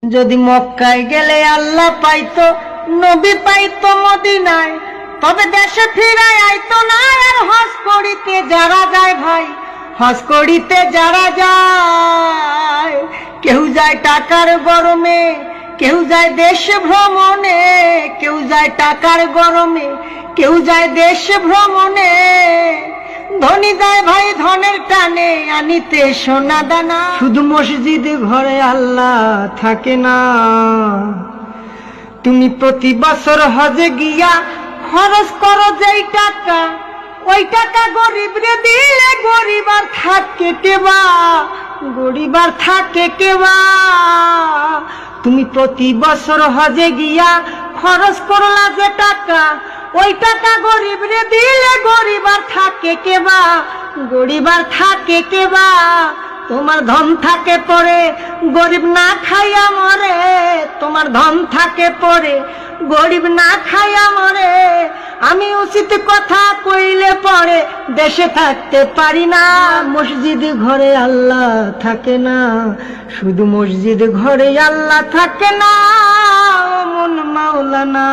যদি মক্কায় গেলে আল্লাহ পাইতো, নবী পাইতো মদিনায়, তবে দেশে ফিরায় আইতো না। আর হজ করিতে যারা যায় ভাই, হজ করিতে যারা যায়, কেউ যায় টাকার গরমে, কেউ যায় দেশ ভ্রমণে, কেউ যায় টাকার গরমে, কেউ যায় দেশ ভ্রমণে। ধনী যায় ভাই ধনের টানে আনিতে সোনা দানা। শুধু মসজিদ ঘরে আল্লাহ থাকে না। তুমি প্রতি বছর হজে গিয়া খরচ করো যেই টাকা, ওই টাকা গরিব রে দিলে গরিব আর থাকে কেবা, গরিব আর থাকে কেবা। তুমি প্রতি বছর হজে গিয়া খরচ করলা যে টাকা, ওই টাকা গরিব রে দিলে গরিব আর থাকে কেবা, গরিব আর থাকে কেবা। তোমার ধন থাকে পরে গরিব না খাইয়া মরে, তোমার ধন থাকে পরে গরিব না খাইয়া মরে। আমি উচিত কথা কইলে পরে দেশে থাকতে পারি না। মসজিদ ঘরে আল্লাহ থাকে না, শুধু মসজিদ ঘরে আল্লাহ থাকে না। ও মন মাওলানা।